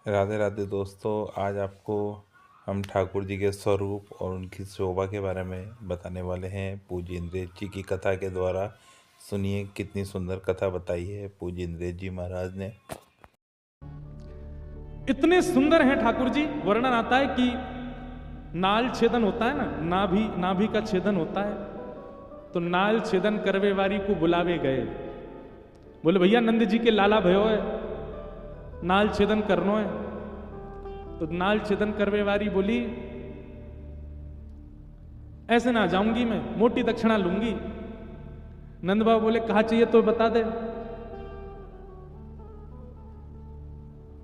राधे राधे दोस्तों। आज आपको हम ठाकुर जी के स्वरूप और उनकी शोभा के बारे में बताने वाले हैं पूज्य इंद्रेश जी की कथा के द्वारा। सुनिए कितनी सुंदर कथा बताई है पूज्य इंद्रेश जी महाराज ने। इतने सुंदर हैं ठाकुर जी। वर्णन आता है कि नाल छेदन होता है ना, नाभि नाभि का छेदन होता है। तो नाल छेदन करवे वारी को बुलावे गए। बोले भैया नंद जी के लाला भयो है, नाल छेदन करनो है। तो नाल छेदन करवे वारी बोली ऐसे ना जाऊंगी, मैं मोटी दक्षिणा लूंगी। नंद बाबा बोले कहा चाहिए तो बता दे।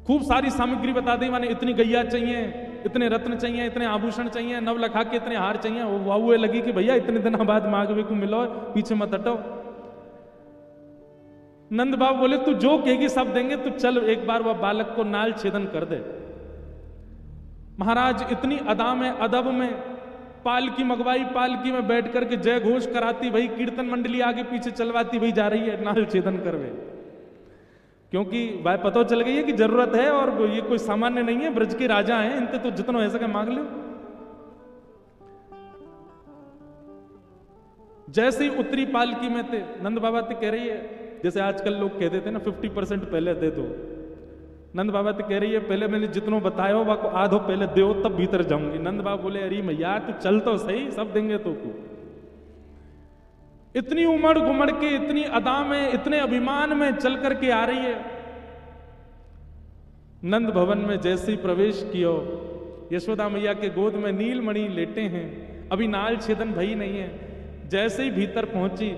खूब सारी सामग्री बता दी, माने इतनी गैया चाहिए, इतने रत्न चाहिए, इतने आभूषण चाहिए, नव लखा के इतने हार चाहिए। वो वाहुए लगी कि भैया इतने दिनों बाद मांगवे को मिलो, पीछे मत हटो। नंद बाबा बोले तू जो कहेगी सब देंगे, तू चल एक बार वह बालक को नाल छेदन कर दे। महाराज इतनी अदा में अदब में पालकी मंगवाई, पालकी में बैठ करके जय घोष कराती, भाई कीर्तन मंडली आगे पीछे चलवाती, भाई जा रही है नाल छेदन करवे। क्योंकि भाई पता चल गई है कि जरूरत है और ये कोई सामान्य नहीं है, ब्रज के राजा हैं, इनसे तो जितना हो सके मांग लो। जैसे ही उत्तरी पालकी में थे, नंद बाबा तो कह रही है, जैसे आजकल लोग कहते थे ना 50% पहले दे दो। नंद बाबा तो कह रही है पहले मैंने जितनो बताया वो को आधो पहले दो तब भीतर जाऊंगी। नंद बाबा बोले अरे मैया तू चल तो सही, सब देंगे तो को। इतनी उमड़ घुमड़ के, इतनी अदा में, इतने अभिमान में चल करके आ रही है। नंद भवन में जैसे ही प्रवेश किया, यशोदा मैया के गोद में नीलमणि लेटे हैं, अभी नाल छेदन भई नहीं है। जैसे ही भीतर पहुंची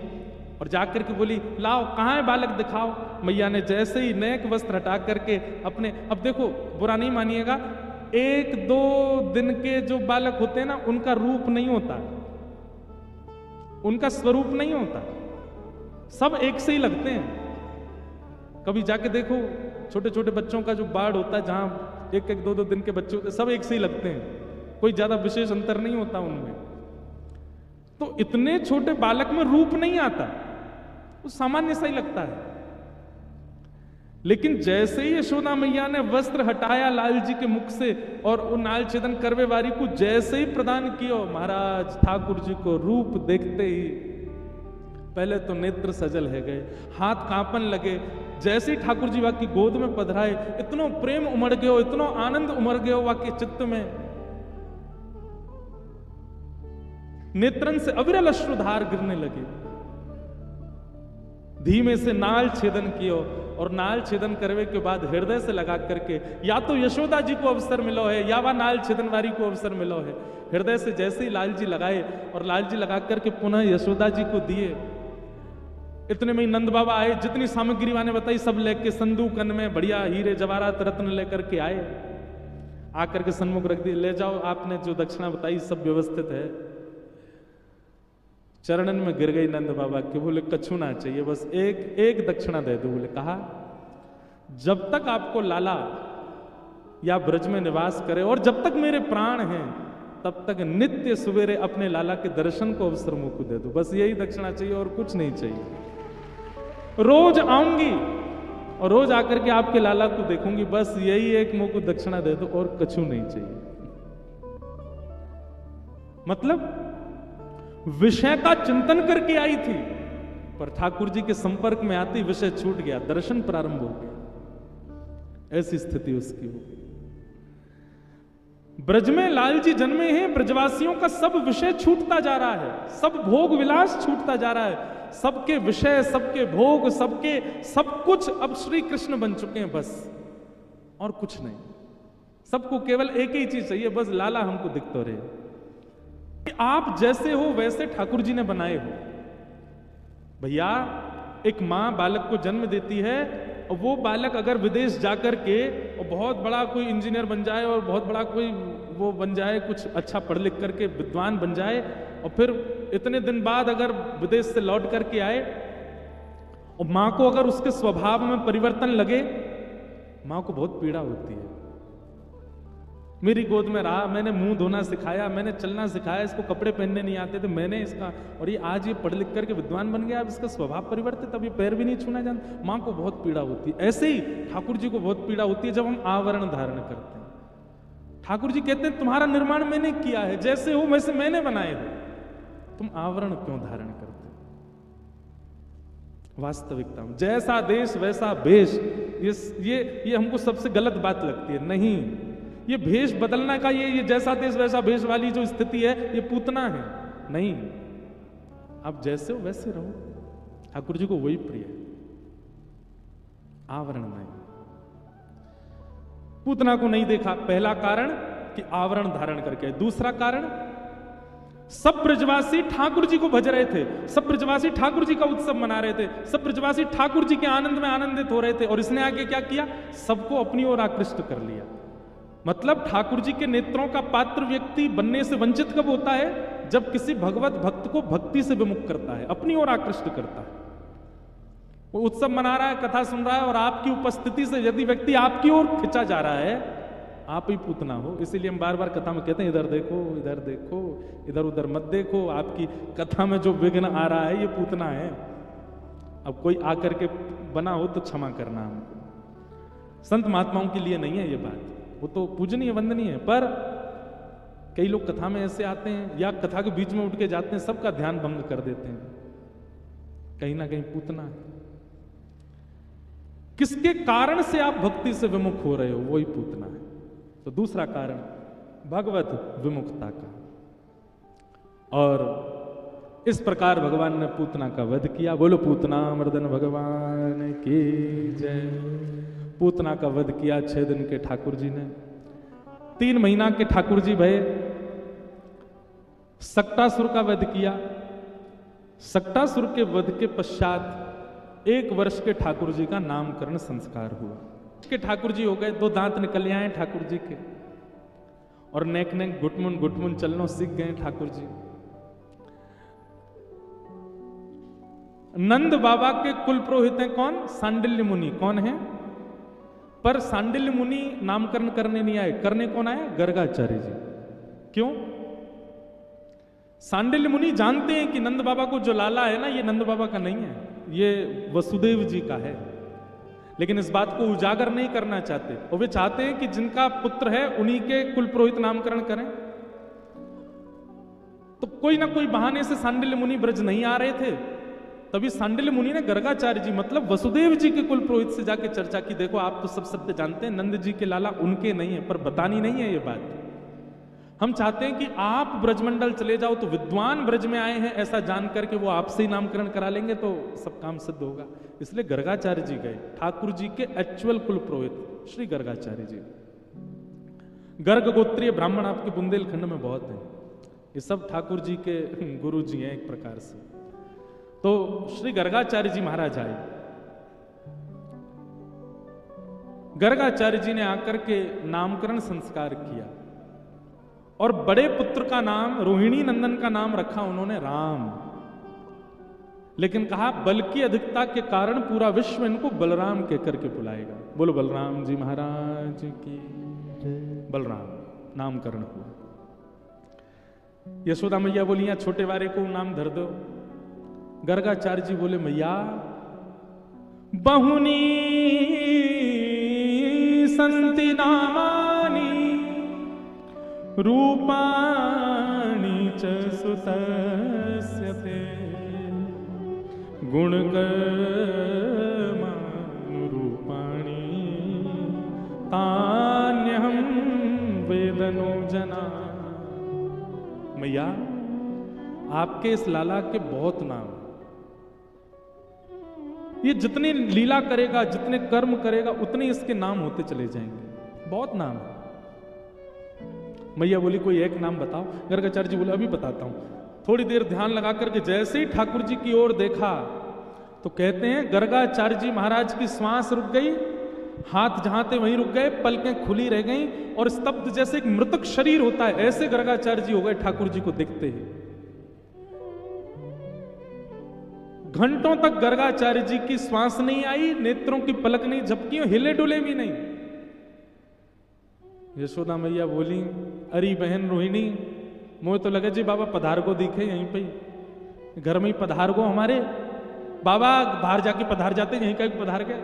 और जाकर के बोली लाओ कहाँ है बालक दिखाओ। मैया ने जैसे ही नेक वस्त्र हटा करके अपने, अब देखो बुरा नहीं मानिएगा, एक दो दिन के जो बालक होते हैं ना उनका रूप नहीं होता, उनका स्वरूप नहीं होता, सब एक से ही लगते हैं। कभी जाके देखो छोटे छोटे बच्चों का जो बाढ़ होता है, जहां एक एक दो दो दिन के बच्चे होते हैं, सब एक से ही लगते हैं, कोई ज्यादा विशेष अंतर नहीं होता उनमें। तो इतने छोटे बालक में रूप नहीं आता, वो सामान्य सा ही लगता है। लेकिन जैसे ही यशोदा मैया ने वस्त्र हटाया लाल जी के मुख से और वो नाल छेदन करवे वारी को जैसे ही प्रदान किया, महाराज ठाकुर जी को रूप देखते ही पहले तो नेत्र सजल है गए, हाथ कांपन लगे। जैसे ही ठाकुर जी वाकी गोद में पधराए, इतनो प्रेम उमड़ गयो, इतनो आनंद उमड़ गयो वाके चित्त में, नेत्रन से अविरल अश्रुधार गिरने लगे। धीमे से नाल छेदन कियो और नाल छेदन करवे के बाद हृदय से लगा करके, या तो यशोदा जी को अवसर मिलो है या वह नाल छेदन वारी को अवसर मिलो है। हृदय से जैसे ही लाल जी लगाए और लाल जी लगा करके पुनः यशोदा जी को दिए। इतने में ही नंद बाबा आए, जितनी सामग्री मैंने बताई सब लेके संदूकन में बढ़िया हीरे जवाहरात रत्न लेकर के आए, आकर के सन्मुख रख दिए, ले जाओ आपने जो दक्षिणा बताई सब व्यवस्थित है। चरणन में गिर गई नंद बाबा के, बोले कछु ना चाहिए, बस एक एक दक्षिणा दे दो। बोले कहा जब तक आपको लाला या ब्रज में निवास करे और जब तक मेरे प्राण हैं तब तक नित्य सवेरे अपने लाला के दर्शन को अवसर मुंह को दे दो, बस यही दक्षिणा चाहिए और कुछ नहीं चाहिए। रोज आऊंगी और रोज आकर के आपके लाला को देखूंगी, बस यही एक मुंह को दक्षिणा दे दो और कछु नहीं चाहिए। मतलब विषय का चिंतन करके आई थी, पर ठाकुर जी के संपर्क में आती विषय छूट गया, दर्शन प्रारंभ हो गया। ऐसी स्थिति उसकी हो गई। ब्रज में लाल जी जन्मे हैं, ब्रजवासियों का सब विषय छूटता जा रहा है, सब भोग विलास छूटता जा रहा है, सबके विषय, सबके भोग, सबके सब कुछ अब श्री कृष्ण बन चुके हैं, बस और कुछ नहीं। सबको केवल एक ही चीज चाहिए, बस लाला हमको दिखते रहे। आप जैसे हो वैसे ठाकुर जी ने बनाए हो। भैया एक मां बालक को जन्म देती है और वो बालक अगर विदेश जाकर के और बहुत बड़ा कोई इंजीनियर बन जाए और बहुत बड़ा कोई वो बन जाए, कुछ अच्छा पढ़ लिख करके विद्वान बन जाए, और फिर इतने दिन बाद अगर विदेश से लौट करके आए और मां को अगर उसके स्वभाव में परिवर्तन लगे, मां को बहुत पीड़ा होती है। मेरी गोद में रहा, मैंने मुंह धोना सिखाया, मैंने चलना सिखाया, इसको कपड़े पहनने नहीं आते थे, मैंने इसका, और ये आज ये पढ़ लिख करके विद्वान बन गया, अब इसका स्वभाव परिवर्तित, अब ये पैर भी नहीं छूना जानता। माँ को बहुत पीड़ा होती है। ऐसे ही ठाकुर जी को बहुत पीड़ा होती है जब हम आवरण धारण करते हैं। ठाकुर जी कहते हैं तुम्हारा निर्माण मैंने किया है, जैसे हो वैसे मैंने बनाए हो, तुम आवरण क्यों धारण करते हो? वास्तविकता में जैसा देश वैसा भेष, ये हमको सबसे गलत बात लगती है। नहीं, ये भेष बदलना का, ये जैसा देश वैसा भेष वाली जो स्थिति है, ये पूतना है। नहीं, आप जैसे हो वैसे रहो। ठाकुर जी को वही प्रिय है, आवरण नहीं। पूतना को नहीं देखा, पहला कारण कि आवरण धारण करके। दूसरा कारण, सब ब्रजवासी ठाकुर जी को भज रहे थे, सब ब्रजवासी ठाकुर जी का उत्सव मना रहे थे, सब ब्रजवासी ठाकुर जी के आनंद में आनंदित हो रहे थे, और इसने आगे क्या किया? सबको अपनी ओर आकृष्ट कर लिया। मतलब ठाकुर जी के नेत्रों का पात्र व्यक्ति बनने से वंचित कब होता है? जब किसी भगवत भक्त को भक्ति से विमुख करता है, अपनी ओर आकृष्ट करता है। वो उत्सव मना रहा है, कथा सुन रहा है, और आपकी उपस्थिति से यदि व्यक्ति आपकी ओर खिंचा जा रहा है, आप ही पूतना हो। इसीलिए हम बार बार कथा में कहते हैं, इधर देखो, इधर देखो, इधर उधर मत देखो, आपकी कथा में जो विघ्न आ रहा है ये पूतना है। अब कोई आकर के बना हो तो क्षमा करना हमको। संत महात्माओं के लिए नहीं है ये बात, वो तो पूजनीय वंदनीय है, पर कई लोग कथा में ऐसे आते हैं या कथा के बीच में उठ के जाते हैं, सबका ध्यान भंग कर देते हैं। कहीं ना कहीं पूतना है। किसके कारण से आप भक्ति से विमुख हो रहे हो, वही पूतना है। तो दूसरा कारण भगवत विमुखता का, और इस प्रकार भगवान ने पूतना का वध किया। बोलो पूतना मर्दन भगवान की जय। पूतना का वध किया 6 दिन के ठाकुर जी ने। 3 महीना के ठाकुर जी भये। सक्टासुर का वध किया। सक्टासुर के वध के पश्चात 1 वर्ष के ठाकुर जी का नामकरण संस्कार हुआ। के ठाकुर जी हो गए, 2 दांत निकल आए ठाकुर जी के, और नेक नेक घुटमुन चलना सीख गए ठाकुर जी। नंद बाबा के कुल पुरोहित हैं कौन? सांडिल्य मुनि। कौन है? पर सांडिल्य मुनि नामकरण करने नहीं आए, करने कौन आए? गर्गाचार्य जी। क्यों? सांडिल्य मुनि जानते हैं कि नंद बाबा को जो लाला है ना, ये नंद बाबा का नहीं है, ये वसुदेव जी का है, लेकिन इस बात को उजागर नहीं करना चाहते, और वे चाहते हैं कि जिनका पुत्र है उन्हीं के कुल पुरोहित नामकरण करें। तो कोई ना कोई बहाने से सांडिल्य मुनि ब्रज नहीं आ रहे थे, तभी सांडिल्य मुनि ने गर्गाचार्य जी मतलब वसुदेव जी के कुल पुरोहित से जाके चर्चा की, देखो आप तो सब सत्य जानते हैं, नंद जी के लाला उनके नहीं है, पर बतानी नहीं है ये बात। हम चाहते हैं कि आप ब्रजमंडल चले जाओ, तो विद्वान ब्रज में आए हैं ऐसा जान करके वो आपसे ही नामकरण करा लेंगे, तो सब काम सिद्ध होगा। इसलिए गर्गाचार्य जी गए, ठाकुर जी के एक्चुअल कुल पुरोहित श्री गर्गाचार्य जी। गर्ग गोत्रीय ब्राह्मण आपके बुंदेलखंड में बहुत हैं, ये सब ठाकुर जी के गुरु जी हैं एक प्रकार से। तो श्री गर्गाचार्य जी महाराज आए। गर्गाचार्य जी ने आकर के नामकरण संस्कार किया, और बड़े पुत्र का नाम, रोहिणी नंदन का नाम रखा उन्होंने राम, लेकिन कहा बल की अधिकता के कारण पूरा विश्व इनको बलराम कहकर के बुलाएगा। बोलो बलराम जी महाराज की। बलराम नामकरण हुआ। यशोदा मैया बोली यहाँ छोटे वारे को नाम धर दो। गर्गाचार्य जी बोले मैया बहुनी संति नामानी रूपाणि च सुतस्य ते गुणकर्मानुरूपाणि तान्यहं वेदनो जना। मैया आपके इस लाला के बहुत नाम, ये जितनी लीला करेगा, जितने कर्म करेगा, उतने इसके नाम होते चले जाएंगे, बहुत नाम है। मैया बोली कोई एक नाम बताओ। गर्गाचार्य जी बोले अभी बताता हूं। थोड़ी देर ध्यान लगा करके जैसे ही ठाकुर जी की ओर देखा, तो कहते हैं गर्गाचार्य जी महाराज की श्वास रुक गई, हाथ जहां थे वहीं रुक गए, पलकें खुली रह गईं, और स्तब्ध जैसे एक मृतक शरीर होता है ऐसे गर्गाचार्य जी हो गए ठाकुर जी को देखते ही। घंटों तक गर्गाचार्य जी की श्वास नहीं आई, नेत्रों की पलक नहीं झपकी, हिले डुले भी नहीं। यशोदा मैया बोली, अरे बहन रोहिणी, मोहे तो लगे जी बाबा पधार को दिखे यहीं पे ही, घर में ही पधार को हमारे बाबा बाहर जाके पधार जाते, यहीं का पधार गए।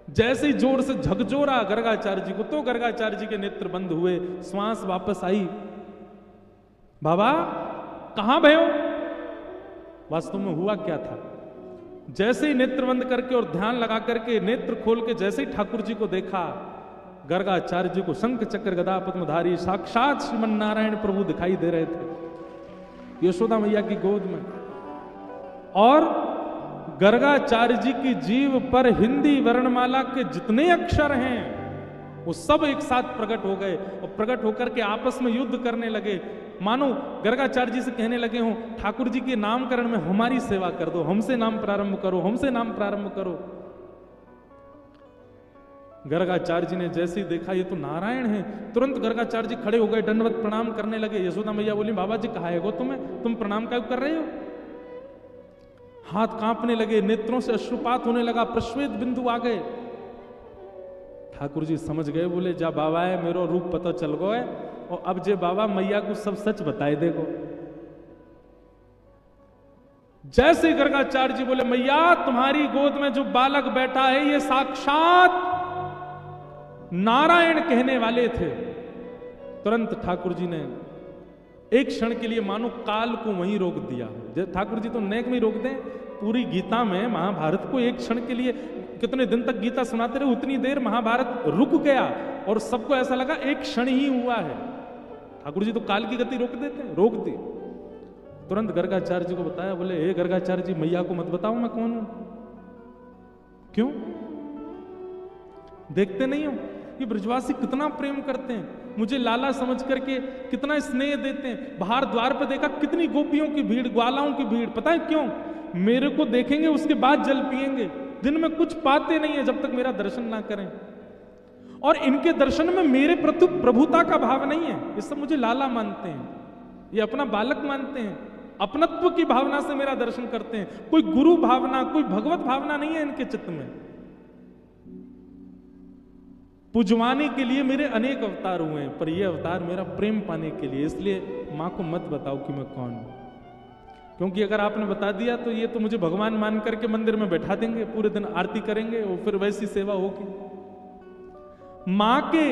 जैसे ही जोर से झकझोरा गर्गाचार्य जी को, तो गर्गाचार्य जी के नेत्र बंद हुए, श्वास वापस आई। बाबा कहां भयो? वास्तव में हुआ क्या था? जैसे ही नेत्र बंद करके और ध्यान लगा करके नेत्र खोल के जैसे ही ठाकुर जी को देखा, गर्गाचार्य जी को शंख चक्र गदा पद्मधारी साक्षात श्रीमन नारायण प्रभु दिखाई दे रहे थे यशोदा मैया की गोद में। और गर्गाचार्य जी की जीभ पर हिंदी वर्णमाला के जितने अक्षर हैं वो सब एक साथ प्रकट हो गए, और प्रकट होकर के आपस में युद्ध करने लगे। मानो गर्गाचार्य जी से कहने लगे हों, ठाकुर जी के नामकरण में हमारी सेवा कर दो, हमसे नाम प्रारंभ करो, हमसे नाम प्रारंभ करो। गर्गाचार्य जी ने जैसे ही देखा ये तो नारायण है, तुरंत गर्गाचार्य जी खड़े हो गए, दंडवत प्रणाम करने लगे। यशोदा मैया बोली, बाबा जी कहा है गो तुम्हें, तुम प्रणाम क्यों कर रहे हो? हाथ कांपने लगे, नेत्रों से अश्रुपात होने लगा, प्रश्वेत बिंदु आ गए। ठाकुर जी समझ गए, बोले जा बाबा है मेरो रूप पता चल गो है, और अब जे बाबा मैया को सब सच बताए देगो। जैसे गर्गाचार्य जी बोले, मैया तुम्हारी गोद में जो बालक बैठा है ये साक्षात नारायण कहने वाले थे। तुरंत ठाकुर जी ने एक क्षण के लिए मानो काल को वहीं रोक दिया। ठाकुर जी तो नेक में रोक दें, पूरी गीता में महाभारत को एक क्षण के लिए, कितने दिन तक गीता सुनाते रहे, उतनी देर महाभारत रुक गया और सबको ऐसा लगा एक क्षण ही हुआ है। ठाकुर जी तो काल की गति रोक देते हैं, रोक दी। तुरंत गर्गाचार्य जी को बताया, बोले हे गर्गाचार्य जी, मैया को मत बताओ मैं कौन हूं। क्यों देखते नहीं हो ये ब्रजवासी कितना प्रेम करते हैं, मुझे लाला समझ करके कितना स्नेह देते हैं। बाहर द्वार पर देखा कितनी गोपियों की भीड़, ग्वालाओं की भीड़। पता है क्यों? मेरे को देखेंगे उसके बाद जल पिएंगे, दिन में कुछ पाते नहीं है जब तक मेरा दर्शन ना करें। और इनके दर्शन में मेरे प्रति प्रभुता का भाव नहीं है, ये सब मुझे लाला मानते हैं, ये अपना बालक मानते हैं, अपनत्व की भावना से मेरा दर्शन करते हैं। कोई गुरु भावना, कोई भगवत भावना नहीं है इनके चित्त में। पुजवाने के लिए मेरे अनेक अवतार हुए हैं, पर यह अवतार मेरा प्रेम पाने के लिए। इसलिए मां को मत बताओ कि मैं कौन हूं, क्योंकि अगर आपने बता दिया तो ये तो मुझे भगवान मान करके मंदिर में बैठा देंगे, पूरे दिन आरती करेंगे और फिर वैसी सेवा होगी। मां के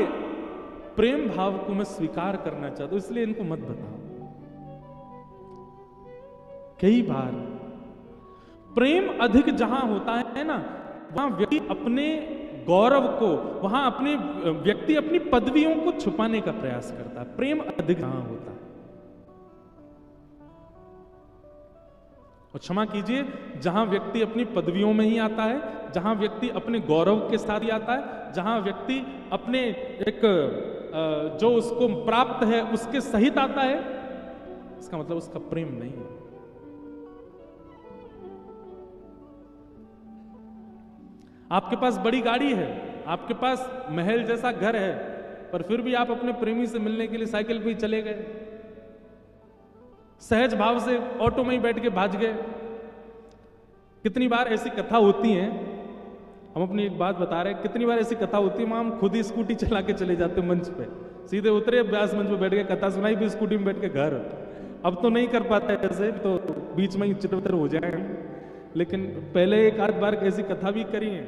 प्रेम भाव को मैं स्वीकार करना चाहता हूं, इसलिए इनको मत बताओ। कई बार प्रेम अधिक जहां होता है ना, वहां व्यक्ति अपने गौरव को, वहां अपने व्यक्ति अपनी पदवियों को छुपाने का प्रयास करता है। प्रेम अधिक जहां होता है। और क्षमा कीजिए, जहां व्यक्ति अपनी पदवियों में ही आता है, जहां व्यक्ति अपने गौरव के साथ ही आता है, जहां व्यक्ति अपने एक जो उसको प्राप्त है उसके सहित आता है, इसका मतलब उसका प्रेम नहीं है। आपके पास बड़ी गाड़ी है, आपके पास महल जैसा घर है, पर फिर भी आप अपने प्रेमी से मिलने के लिए साइकिल पे ही चले गए, सहज भाव से ऑटो में ही बैठ के भाग गए। कितनी बार ऐसी कथा होती है, हम अपनी एक बात बता रहे हैं, कितनी बार ऐसी कथा होती है, हम खुद ही स्कूटी चला के चले जाते मंच पे, सीधे उतरे व्यास मंच पे बैठ के कथा सुनाई, भी स्कूटी में बैठ के घर। अब तो नहीं कर पाते ऐसे, तो बीच में ही चिटवतर हो जाए, लेकिन पहले एक आध बार ऐसी कथा भी करी है।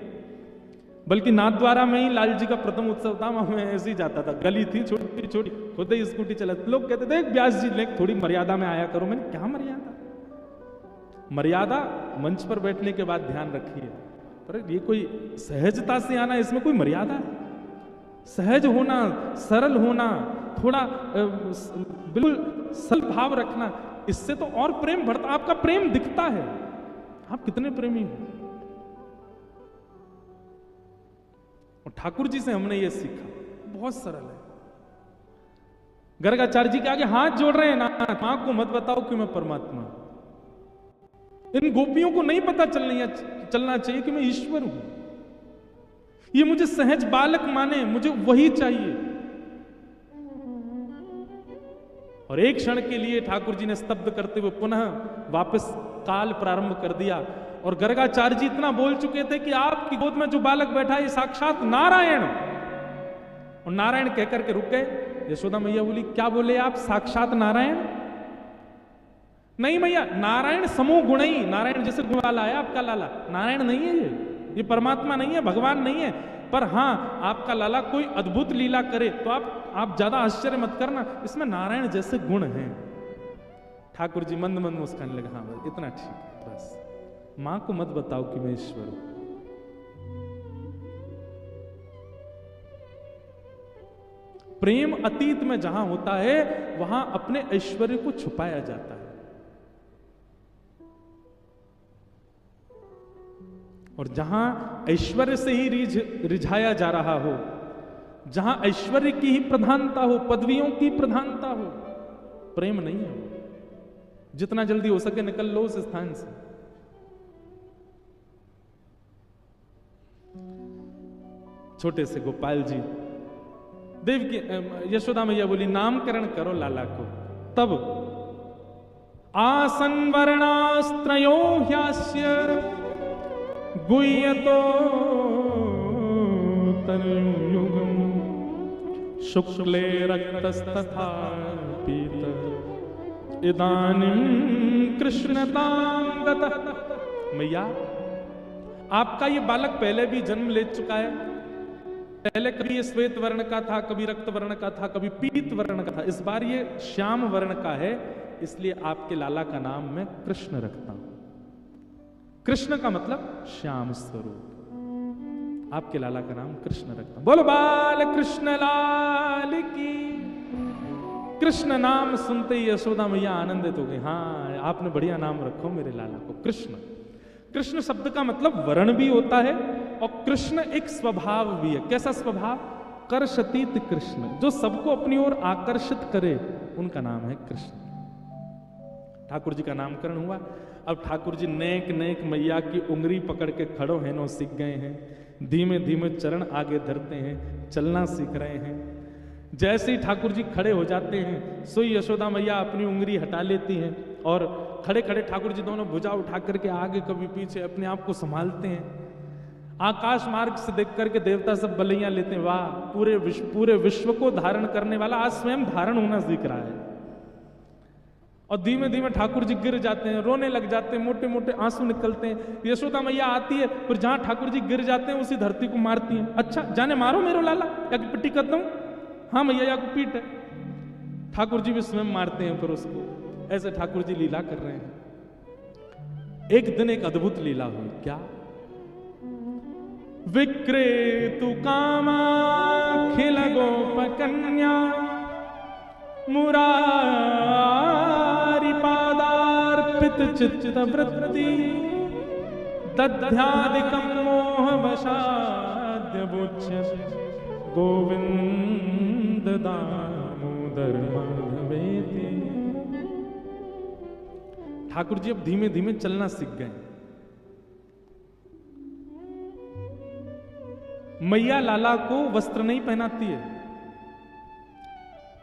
बल्कि नाथद्वारा में ही लाल जी का प्रथम उत्सव था, मैं ऐसे ही जाता था, गली थी छोटी छोटी, खुद ही स्कूटी चला। लोग कहते थे व्यास जी ने थोड़ी मर्यादा में आया करो। मैंने क्या मर्यादा? मर्यादा मंच पर बैठने के बाद ध्यान रखिए, पर ये कोई सहजता से आना, इसमें कोई मर्यादा है? सहज होना, सरल होना, थोड़ा बिल्कुल सरल भाव रखना, इससे तो और प्रेम बढ़ता, आपका प्रेम दिखता है, आप कितने प्रेमी हैं। और ठाकुर जी से हमने ये सीखा, बहुत सरल है। गर्गाचार्य जी के आगे हाथ जोड़ रहे हैं ना, मां को मत बताओ कि मैं परमात्मा। इन गोपियों को नहीं पता चलना चाहिए कि मैं ईश्वर हूं। ये मुझे सहज बालक माने, मुझे वही चाहिए। और एक क्षण के लिए ठाकुर जी ने स्तब्ध करते हुए पुनः वापस काल प्रारंभ कर दिया। और गर्गाचार्य जी इतना बोल चुके थे कि आपकी गोद में जो बालक बैठा है साक्षात नारायण। और नारायण कहकर के रुक गए। यशोदा मैया बोली क्या बोले आप, साक्षात नारायण? नहीं मैया, नारायण समूह गुण ही, नारायण जैसे गुण वाला है आपका लाला, नारायण नहीं है ये परमात्मा नहीं है, भगवान नहीं है। पर हाँ आपका लाला कोई अद्भुत लीला करे तो आप ज्यादा आश्चर्य मत करना, इसमें नारायण जैसे गुण हैं। ठाकुर जी मंद मंद मुस्कान लगा, हाँ बस इतना ठीक है, बस मां को मत बताओ कि मैं ईश्वर हूं। प्रेम अतीत में जहां होता है वहां अपने ऐश्वर्य को छुपाया जाता है, और जहां ऐश्वर्य से ही रिझाया जा रहा हो, जहां ऐश्वर्य की ही प्रधानता हो, पदवियों की प्रधानता हो, प्रेम नहीं है। जितना जल्दी हो सके निकल लो उस स्थान से। छोटे से गोपाल जी, देव की यशोदा मैया बोली नामकरण करो लाला को। तब आसन वर्णास्त्रयो ह्यास्य गुह्यतो तनुयुगम शुक्ले रक्तस्तथा पीत इदानीं कृष्णतां गतः। मैया आपका ये बालक पहले भी जन्म ले चुका है, पहले कभी ये श्वेत वर्ण का था, कभी रक्त वर्ण का था, कभी पीत वर्ण का था, इस बार ये श्याम वर्ण का है, इसलिए आपके लाला का नाम मैं कृष्ण रखता हूं। कृष्ण का मतलब श्याम स्वरूप, आपके लाला का नाम कृष्ण रखता हूं। बोलो बाल कृष्ण लाल की। कृष्ण नाम सुनते ही यशोदा मैया आनंदित हो गई, हाँ आपने बढ़िया नाम रखो मेरे लाला को कृष्ण। कृष्ण शब्द का मतलब वर्ण भी होता है और कृष्ण एक स्वभाव भी है। कैसा स्वभाव? कर्षतीत कृष्ण, जो सबको अपनी ओर आकर्षित करे, उनका नाम है कृष्ण। ठाकुर जी का नामकरण हुआ। अब ठाकुर जी नेक नेक मैया की उंगली पकड़ के खड़ो हैं, नो सीख गए हैं, धीमे धीमे चरण आगे धरते हैं, चलना सीख रहे हैं। जैसे ही ठाकुर जी खड़े हो जाते हैं, सोई यशोदा मैया अपनी उंगली हटा लेती हैं और खड़े खड़े ठाकुर जी दोनों भुजा उठा करके आगे कभी पीछे अपने आप को संभालते हैं। आकाश मार्ग से देख करके देवता सब बलैया लेते हैं, वाह पूरे विश्व को धारण करने वाला आज स्वयं धारण होना सीख रहा है। और धीमे धीमे ठाकुर जी गिर जाते हैं, रोने लग जाते हैं, मोटे मोटे आंसू निकलते हैं। यशोदा मैया आती है, फिर जहां ठाकुर जी गिर जाते हैं उसी धरती को मारती हैं। अच्छा जाने मारो मेरो लाला, या कि पिट्टी कर दूं? हाँ मैया या को पीट है। ठाकुर जी भी स्वयं मारते हैं फिर उसको। ऐसे ठाकुर जी लीला कर रहे हैं। एक दिन एक अद्भुत लीला हुई। क्या? विक्रेतु कामाखिल गोपकन्या मुरारी पादार्पित चित्त वृत्ति दध्यादिकं मोह वशाद्य बुच्य गोविंद दामोदर माधवेति। ठाकुर जी अब धीमे धीमे चलना सीख गए। मैया लाला को वस्त्र नहीं पहनाती है,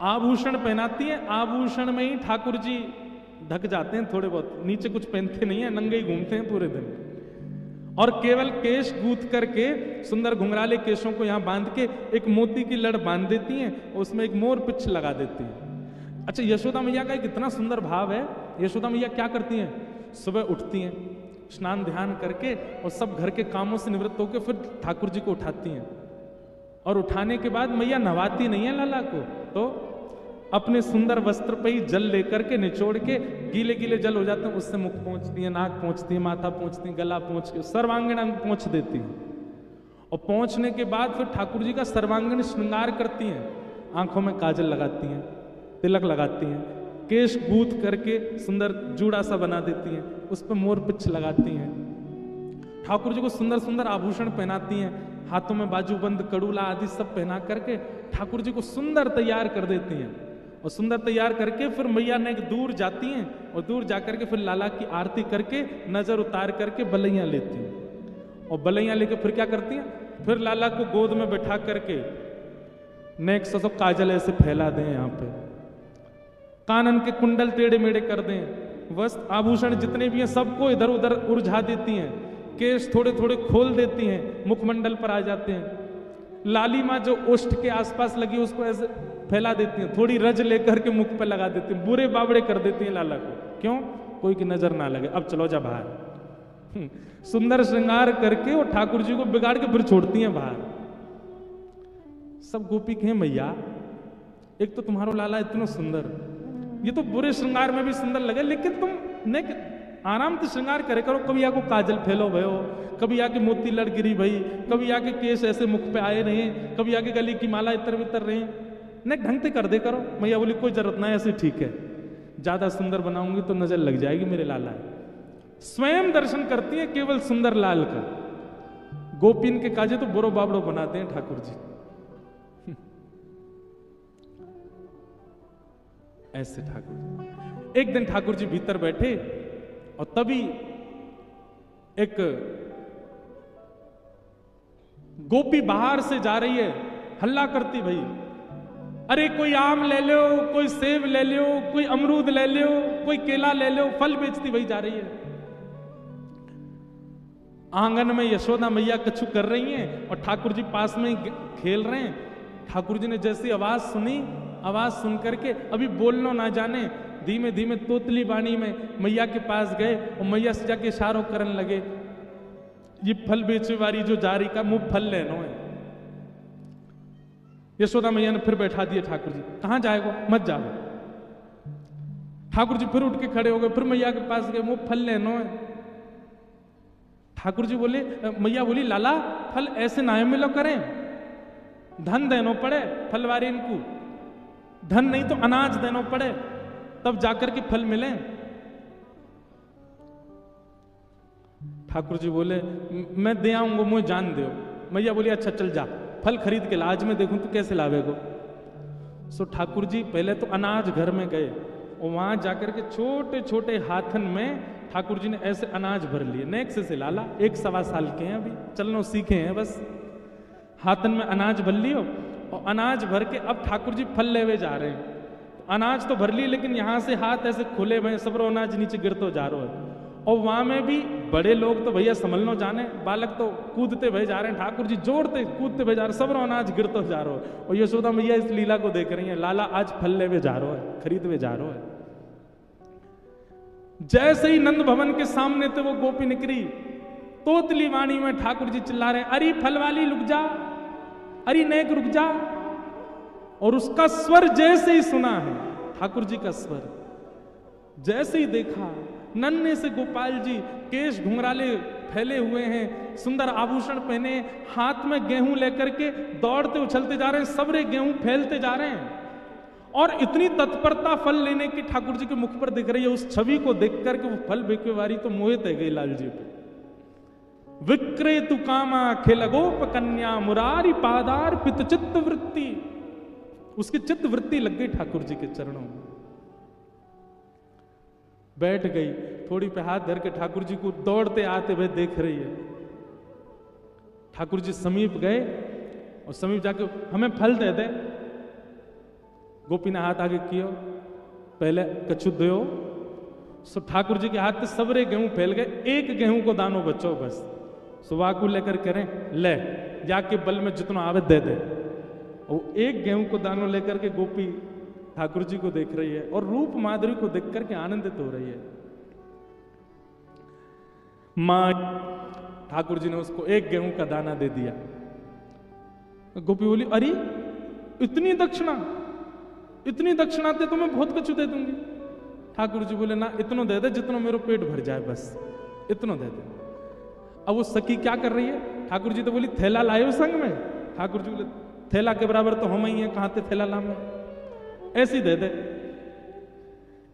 आभूषण पहनाती है। आभूषण में ही ठाकुर जी ढक जाते हैं थोड़े बहुत, नीचे कुछ पहनते नहीं है, नंगे ही घूमते हैं पूरे दिन। और केवल केश गूंथ करके सुंदर घुंघराले केशों को यहां बांध के एक मोती की लड़ बांध देती हैं, उसमें एक मोर पिछ लगा देती हैं। अच्छा यशोदा मैया का एक इतना सुंदर भाव है। यशोदा मैया क्या करती हैं? सुबह उठती हैं, स्नान ध्यान करके और सब घर के कामों से निवृत्त होकर फिर ठाकुर जी को उठाती हैं। और उठाने के बाद मैया नहवाती नहीं है लाला को, तो अपने सुंदर वस्त्र पे ही जल लेकर के निचोड़ के, गीले गीले जल हो जाते हैं उससे मुख पोंछती है, नाक पोंछती है, माथा पोंछती है, गला पोंछ के सर्वांगीण अंग पोंछ देती है। और पोंछने के बाद फिर ठाकुर जी का सर्वांगीण श्रृंगार करती हैं। आंखों में काजल लगाती हैं, तिलक लगाती हैं, केश गूंथ करके सुंदर जूड़ा सा बना देती हैं, उस पर मोर पिछ लगाती हैं। ठाकुर जी को सुंदर सुंदर आभूषण पहनाती हैं, हाथों में बाजूबंद, कड़ूला आदि सब पहना करके ठाकुर जी को सुंदर तैयार कर देती हैं। और सुंदर तैयार करके फिर मैया ने दूर जाती हैं और दूर जाकर के फिर लाला की आरती करके नजर उतार करके बलैया लेती हैं। और बलैया लेके फिर क्या करती हैं? फिर लाला को गोद में बैठा करके नेक से सब काजल ऐसे फैला दें, यहाँ पे कानन के कुंडल टेढ़े मेढ़े कर दें, वस्त्र आभूषण जितने भी हैं सबको इधर उधर उलझा देती हैं, केश थोड़े थोड़े खोल देती हैं, मुखमंडल पर आ जाते हैं, लाली माँ जो ओष्ठ के आसपास लगी उसको ऐसे फैला देती हैं, थोड़ी रज लेकर के मुख पे लगा देती हैं, बुरे बाबड़े कर देती हैं लाला को। क्यों? कोई की नजर ना लगे, अब चलो जा बाहर। सुंदर श्रृंगार करके वो ठाकुर जी को बिगाड़ के फिर छोड़ती हैं बाहर। सब गोपी कहें मैया एक तो तुम्हारो लाला इतना सुंदर, ये तो बुरे श्रृंगार में भी सुंदर लगे, लेकिन तुम ने आराम से श्रृंगार करे करो, कभी आको काजल फैलो भयो, कभी आके मोती लड़ गिरी भई, कभी आके केस ऐसे मुख पे आए रहे, कभी आके गली की माला इतर बितर रही, ने ढंग से कर दे करो। मैया बोली कोई जरूरत ना, ऐसे ठीक है, ज्यादा सुंदर बनाऊंगी तो नजर लग जाएगी मेरे लाला। स्वयं दर्शन करती है केवल सुंदर लाल का। गोपीन के काजे तो बुरो बाबड़ो बनाते हैं ठाकुर जी। ऐसे ठाकुर जी। एक दिन ठाकुर जी भीतर बैठे और तभी एक गोपी बाहर से जा रही है, हल्ला करती भाई, अरे कोई आम ले लो, कोई सेब ले लो, कोई अमरूद ले लो, कोई केला ले लो, फल बेचती वही जा रही है। आंगन में यशोदा मैया कछु कर रही हैं और ठाकुर जी पास में ही खेल रहे हैं। ठाकुर जी ने जैसी आवाज सुनी, आवाज सुन करके अभी बोलना ना जाने, धीमे धीमे तोतली बाणी में मैया के पास गए और मैया से जाके इशारों करने लगे, ये फल बेचे वाली जो जा रही का मुंह फल लेनो है। यशोदा मैया ने फिर बैठा दिया ठाकुर जी, कहां जाएगो, मत जाओ। ठाकुर जी फिर उठ के खड़े हो गए, फिर मैया के पास गए, मुंह फल लेनो है। ठाकुर जी बोले, मैया बोली लाला फल ऐसे ना मिलो करें, धन देनो पड़े फलवारी इनको, धन नहीं तो अनाज देनो पड़े तब जाकर के फल मिले। ठाकुर जी बोले मैं दे आऊंगा, मुझे जान दो। मैया बोली अच्छा चल जा, फल खरीद के ला, आज मैं देखूं तो कैसे लावेगो। सो ठाकुर जी पहले तो अनाज घर में गए और वहां जाकर के छोटे छोटे हाथन में ठाकुर जी ने ऐसे अनाज भर लिए। नेक से लाला 1-1.25 साल के हैं, अभी चलना सीखे हैं बस। हाथन में अनाज भर लियो और अनाज भर के अब ठाकुर जी फल लेवे जा रहे हैं। तो अनाज तो भर लिए लेकिन यहां से हाथ ऐसे खुले हुए, सबरो अनाज नीचे गिरतो जा रहा है। और वहां में भी बड़े लोग तो भैया संभलनो जाने, बालक तो कूदते भय जा रहे हैं, ठाकुर जी जोड़ते कूदते भय जा रहे हैं, सबरो अनाज गिरतो जा रहा है। और यशोदा मैया इस लीला को देख रही है, लाला आज फल लेवे जा रहा है, खरीदवे जा रहा है। जैसे ही नंद भवन के सामने थे वो गोपी निकली, तोतली वाणी में ठाकुर जी चिल्ला रहे, अरे फल वाली रुक जा, अरे नेक रुक जा। और उसका स्वर जैसे ही सुना है, ठाकुर जी का स्वर, जैसे ही देखा नन्हे से गोपाल जी, केश घुंघराले फैले हुए हैं, सुंदर आभूषण पहने, हाथ में गेहूं लेकर के दौड़ते उछलते जा रहे हैं, सबरे गेहूं फैलते जा रहे हैं। और इतनी तत्परता फल लेने की ठाकुर जी के मुख पर दिख रही है। उस छवि को देख करके वो फल बेचेवारी तो मोहित है गई लाल जी पे। विक्रेतु कामा खेल गोप कन्या मुरारी पादार पित चित्त वृत्ति, उसकी चित्त वृत्ति लग गई ठाकुर जी के चरणों में, बैठ गई, थोड़ी पे हाथ धर के ठाकुर जी को दौड़ते आते हुए देख रही है। ठाकुर जी समीप गए और समीप जाके हमें फल दे दे। गोपी ने हाथ आगे किया, पहले कछु दो। सो ठाकुर जी के हाथ से सबरे गेहूं फैल गए, एक गेहूं को दानो बचो बस। सुबह को लेकर करें ले जाके बल में जितना आवे दे दे। और एक गेहूं को दानो लेकर के गोपी ठाकुर जी को देख रही है और रूप माधुरी को देख करके आनंदित हो रही है। मां ठाकुर जी ने उसको एक गेहूं का दाना दे दिया। गोपी बोली अरे इतनी दक्षिणा, इतनी दक्षिणा दे तो मैं बहुत कुछ दे दूंगी। ठाकुर जी बोले ना, इतना दे दे जितना मेरा पेट भर जाए, बस इतना दे दे। अब वो सखी क्या कर रही है, ठाकुर जी तो बोली थैला लाए संग में। ठाकुर जी बोले थैला के बराबर तो हम ही है, कहां थे थैला ला में, ऐसी दे दे।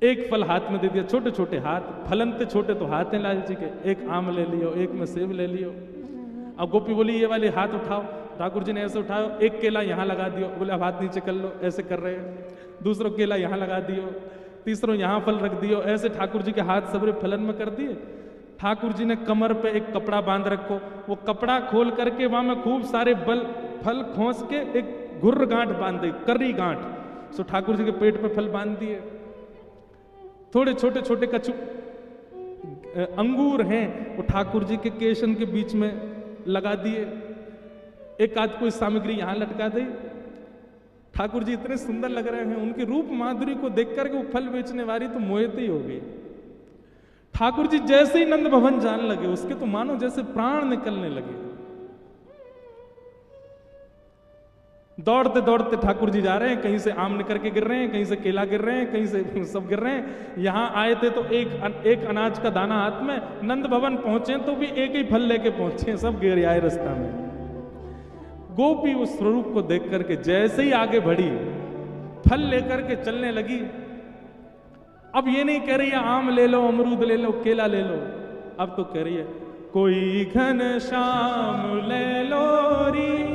एक फल हाथ में दे दिया, छोटे छोटे हाथ, फलन ते छोटे तो हाथ हैं लाल जी के, एक आम ले लियो, एक में सेब ले लियो। अब गोपी बोली ये वाले हाथ उठाओ। ठाकुर जी ने ऐसे उठाओ, एक केला यहां लगा दियो, बोले अब हाथ नीचे कर लो, ऐसे कर रहे हैं। दूसरा केला यहां लगा दियो, तीसरा यहां फल रख दियो, ऐसे ठाकुर जी के हाथ सबरे फलन में कर दिए। ठाकुर जी ने कमर पे एक कपड़ा बांध रखो, वो कपड़ा खोल करके वहां में खूब सारे फल खोस के एक घुर्र गांठ बांध दी, कर्री गांठ। सो ठाकुर जी के पेट पे फल बांध दिए। थोड़े छोटे छोटे कछु अंगूर हैं, वो ठाकुर जी के केशन के बीच में लगा दिए। एक आध कोई सामग्री यहां लटका दे। ठाकुर जी इतने सुंदर लग रहे हैं, उनके रूप माधुरी को देख करके वो फल बेचने वाली तो मोहित ही हो गई। ठाकुर जी जैसे ही नंद भवन जाने लगे, उसके तो मानो जैसे प्राण निकलने लगे। दौड़ते दौड़ते ठाकुर जी जा रहे हैं, कहीं से आम निकल के गिर रहे हैं, कहीं से केला गिर रहे हैं, कहीं से सब गिर रहे हैं। यहां आए थे तो एक अनाज का दाना हाथ में, नंद भवन पहुंचे तो भी एक ही फल लेके पहुंचे, सब गिर आए रास्ता में। गोपी उस स्वरूप को देख करके जैसे ही आगे बढ़ी, फल लेकर के चलने लगी। अब ये नहीं कह रही है आम ले लो, अमरूद ले लो, केला ले लो, अब तो कह रही है कोई घन श्याम ले लो री